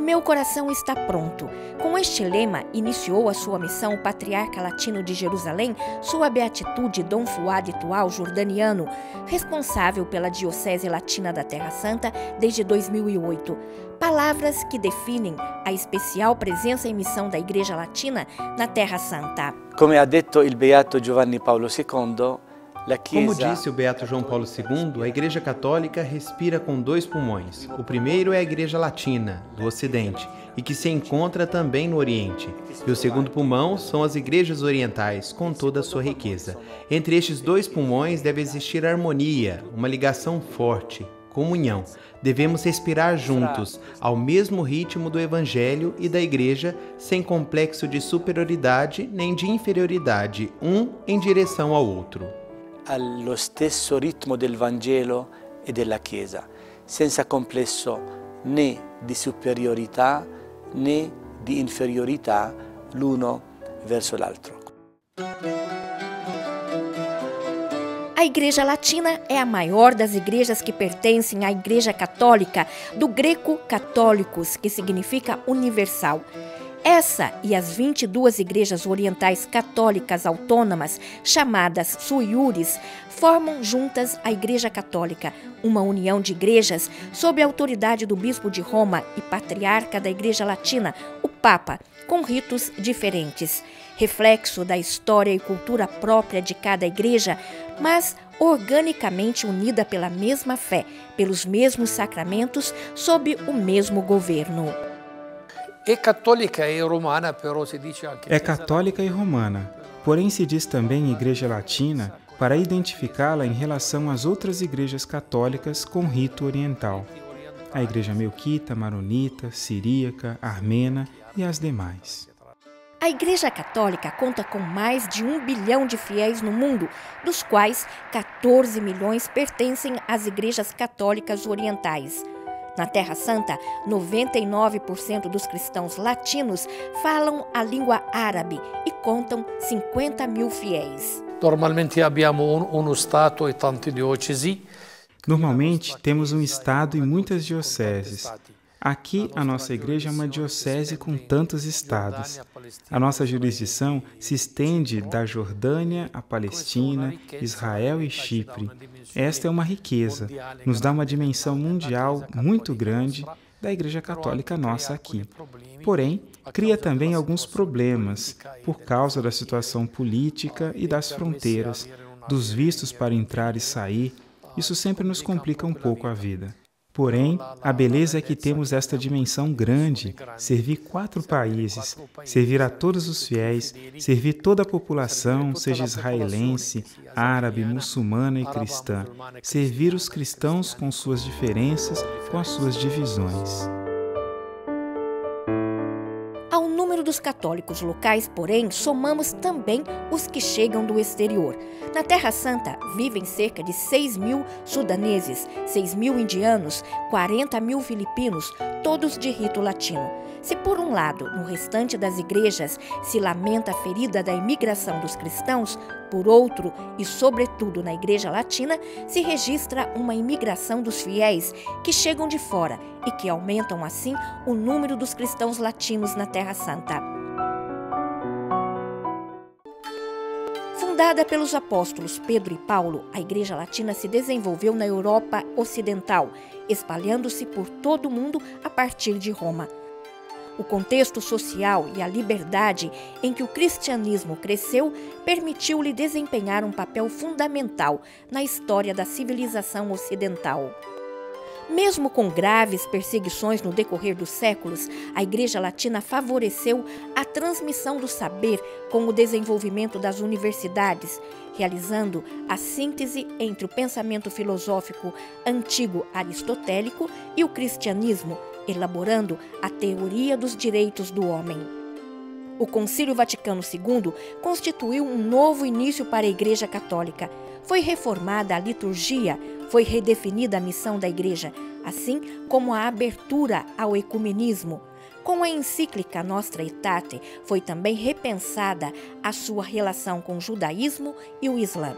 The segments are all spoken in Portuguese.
meu coração está pronto. Com este lema, iniciou a sua missão o patriarca latino de Jerusalém, sua beatitude Dom Fuad Tual, jordaniano, responsável pela Diocese Latina da Terra Santa desde 2008. Palavras que definem a especial presença e missão da Igreja Latina na Terra Santa. Como ha detto il Beato Giovanni Paolo II, como disse o Beato João Paulo II, a Igreja Católica respira com dois pulmões. O primeiro é a Igreja Latina, do Ocidente, e que se encontra também no Oriente. E o segundo pulmão são as igrejas orientais, com toda a sua riqueza. Entre estes dois pulmões deve existir harmonia, uma ligação forte, comunhão. Devemos respirar juntos, ao mesmo ritmo do Evangelho e da Igreja, sem complexo de superioridade nem de inferioridade, um em direção ao outro. Allo stesso ritmo del Vangelo e della Chiesa, senza complesso né di superiorità né di inferiorità l'uno verso l'altro. A Igreja Latina é a maior das igrejas que pertencem à Igreja Católica, do grego católicos, que significa universal. Essa e as 22 igrejas orientais católicas autônomas, chamadas sui iuris, formam juntas a Igreja Católica, uma união de igrejas sob a autoridade do Bispo de Roma e patriarca da Igreja Latina, o Papa, com ritos diferentes, reflexo da história e cultura própria de cada igreja, mas organicamente unida pela mesma fé, pelos mesmos sacramentos, sob o mesmo governo. É católica e romana, però se diz anche. É católica e romana, porém se diz também Igreja Latina para identificá-la em relação às outras igrejas católicas com rito oriental. A Igreja Melquita, Maronita, Siríaca, Armena e as demais. A Igreja Católica conta com mais de 1 bilhão de fiéis no mundo, dos quais 14 milhões pertencem às igrejas católicas orientais. Na Terra Santa, 99% dos cristãos latinos falam a língua árabe e contam 50 mil fiéis. Normalmente abbiamo uno stato e tante diocesi. Normalmente temos um estado e muitas dioceses. Aqui, a nossa igreja é uma diocese com tantos estados. A nossa jurisdição se estende da Jordânia à Palestina, Israel e Chipre. Esta é uma riqueza, nos dá uma dimensão mundial muito grande da Igreja Católica nossa aqui. Porém, cria também alguns problemas por causa da situação política e das fronteiras, dos vistos para entrar e sair. Isso sempre nos complica um pouco a vida. Porém, a beleza é que temos esta dimensão grande, servir 4 países, servir a todos os fiéis, servir toda a população, seja israelense, árabe, muçulmana e cristã, servir os cristãos com suas diferenças, com as suas divisões. Ao número dos católicos locais, porém, somamos também os que chegam do exterior. Na Terra Santa vivem cerca de 6 mil sudaneses, 6 mil indianos, 40 mil filipinos, todos de rito latino. Se por um lado, no restante das igrejas, se lamenta a ferida da imigração dos cristãos, por outro, e sobretudo na Igreja Latina, se registra uma imigração dos fiéis que chegam de fora e que aumentam assim o número dos cristãos latinos na Terra Santa. Fundada pelos apóstolos Pedro e Paulo, a Igreja Latina se desenvolveu na Europa Ocidental, espalhando-se por todo o mundo a partir de Roma. O contexto social e a liberdade em que o cristianismo cresceu permitiu-lhe desempenhar um papel fundamental na história da civilização ocidental. Mesmo com graves perseguições no decorrer dos séculos, a Igreja Latina favoreceu a transmissão do saber com o desenvolvimento das universidades, realizando a síntese entre o pensamento filosófico antigo aristotélico e o cristianismo, elaborando a teoria dos direitos do homem. O Concílio Vaticano II constituiu um novo início para a Igreja Católica. Foi reformada a liturgia, foi redefinida a missão da Igreja, assim como a abertura ao ecumenismo. Com a encíclica Nostra Aetate, foi também repensada a sua relação com o judaísmo e o Islã.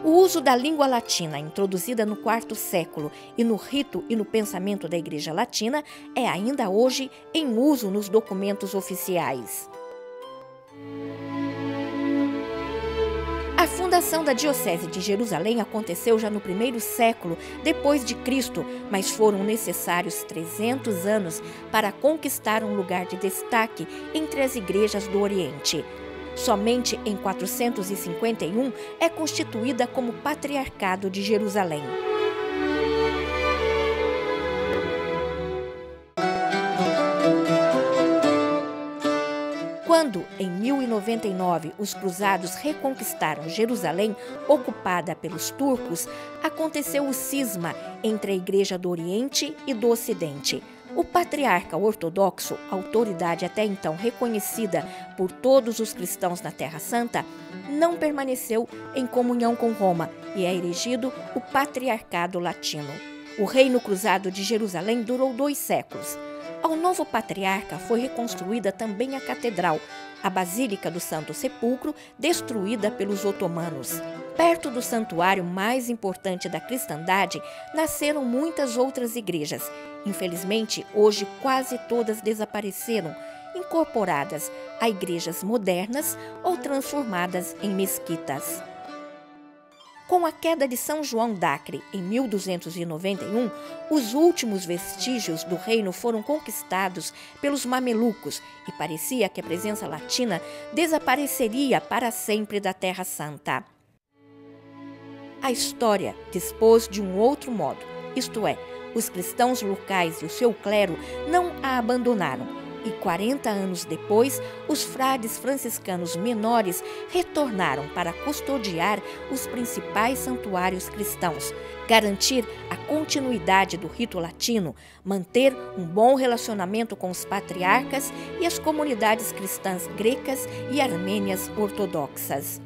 O uso da língua latina, introduzida no IV século e no rito e no pensamento da Igreja Latina, é ainda hoje em uso nos documentos oficiais. A fundação da Diocese de Jerusalém aconteceu já no I século depois de Cristo, mas foram necessários 300 anos para conquistar um lugar de destaque entre as igrejas do Oriente. Somente em 451 é constituída como Patriarcado de Jerusalém. Quando, em 1099, os cruzados reconquistaram Jerusalém, ocupada pelos turcos, aconteceu o cisma entre a Igreja do Oriente e do Ocidente. O patriarca ortodoxo, autoridade até então reconhecida por todos os cristãos na Terra Santa, não permaneceu em comunhão com Roma e é erigido o Patriarcado Latino. O Reino Cruzado de Jerusalém durou 2 séculos. Ao novo patriarca foi reconstruída também a catedral, a Basílica do Santo Sepulcro, destruída pelos otomanos. Perto do santuário mais importante da cristandade, nasceram muitas outras igrejas. Infelizmente, hoje quase todas desapareceram, incorporadas a igrejas modernas ou transformadas em mesquitas. Com a queda de São João d'Acre em 1291, os últimos vestígios do reino foram conquistados pelos mamelucos e parecia que a presença latina desapareceria para sempre da Terra Santa. A história dispôs de um outro modo, isto é, os cristãos locais e o seu clero não a abandonaram. E 40 anos depois, os frades franciscanos menores retornaram para custodiar os principais santuários cristãos, garantir a continuidade do rito latino, manter um bom relacionamento com os patriarcas e as comunidades cristãs grecas e armênias ortodoxas.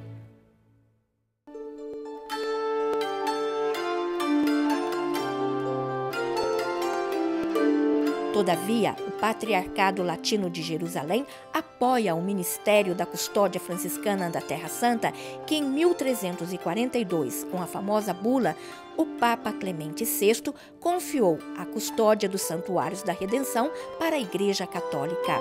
Todavia, o Patriarcado Latino de Jerusalém apoia o Ministério da Custódia Franciscana da Terra Santa, que em 1342, com a famosa bula, o Papa Clemente VI confiou a custódia dos Santuários da Redenção para a Igreja Católica.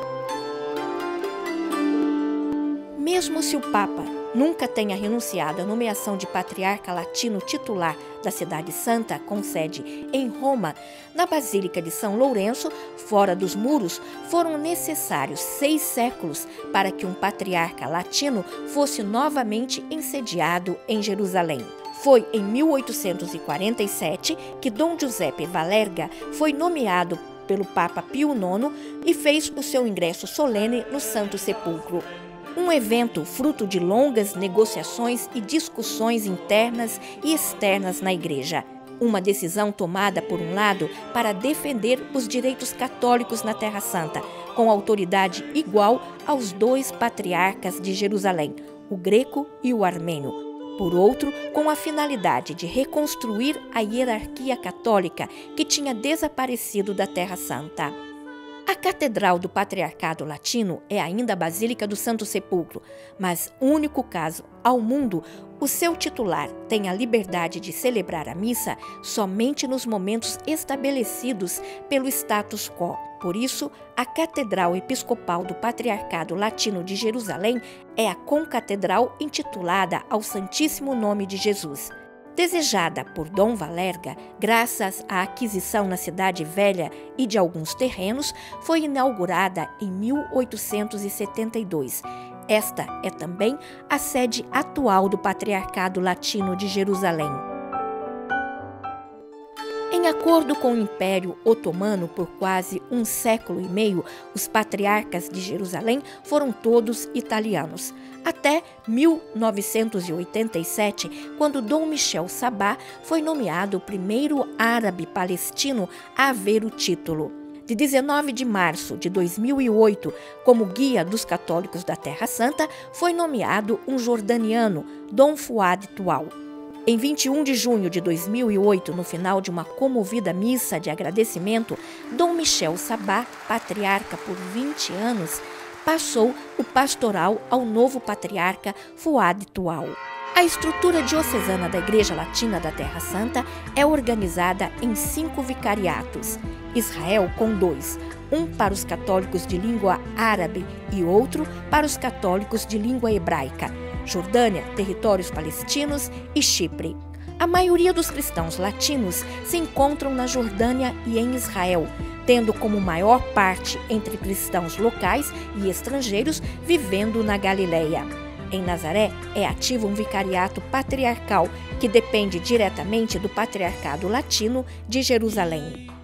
Mesmo se o Papa nunca tenha renunciado à nomeação de patriarca latino titular da Cidade Santa, com sede em Roma, na Basílica de São Lourenço, fora dos muros, foram necessários 6 séculos para que um patriarca latino fosse novamente ensediado em Jerusalém. Foi em 1847 que Dom Giuseppe Valerga foi nomeado pelo Papa Pio IX e fez o seu ingresso solene no Santo Sepulcro. Um evento fruto de longas negociações e discussões internas e externas na Igreja. Uma decisão tomada, por um lado, para defender os direitos católicos na Terra Santa, com autoridade igual aos 2 patriarcas de Jerusalém, o greco e o armênio. Por outro, com a finalidade de reconstruir a hierarquia católica que tinha desaparecido da Terra Santa. A Catedral do Patriarcado Latino é ainda a Basílica do Santo Sepulcro, mas único caso ao mundo, o seu titular tem a liberdade de celebrar a missa somente nos momentos estabelecidos pelo status quo. Por isso, a Catedral Episcopal do Patriarcado Latino de Jerusalém é a concatedral intitulada ao Santíssimo Nome de Jesus. Desejada por Dom Valerga, graças à aquisição na Cidade Velha e de alguns terrenos, foi inaugurada em 1872. Esta é também a sede atual do Patriarcado Latino de Jerusalém. Em acordo com o Império Otomano por quase 1 século e meio, os patriarcas de Jerusalém foram todos italianos. Até 1987, quando Dom Michel Sabá foi nomeado o primeiro árabe palestino a haver o título. De 19 de março de 2008, como guia dos católicos da Terra Santa, foi nomeado um jordaniano, Dom Fuad Tual. Em 21 de junho de 2008, no final de uma comovida missa de agradecimento, Dom Michel Sabá, patriarca por 20 anos, passou o pastoral ao novo patriarca Fuad Tual. A estrutura diocesana da Igreja Latina da Terra Santa é organizada em 5 vicariatos. Israel com 2, um para os católicos de língua árabe e outro para os católicos de língua hebraica. Jordânia, territórios palestinos e Chipre. A maioria dos cristãos latinos se encontram na Jordânia e em Israel, tendo como maior parte entre cristãos locais e estrangeiros vivendo na Galileia. Em Nazaré é ativo um vicariato patriarcal que depende diretamente do Patriarcado Latino de Jerusalém.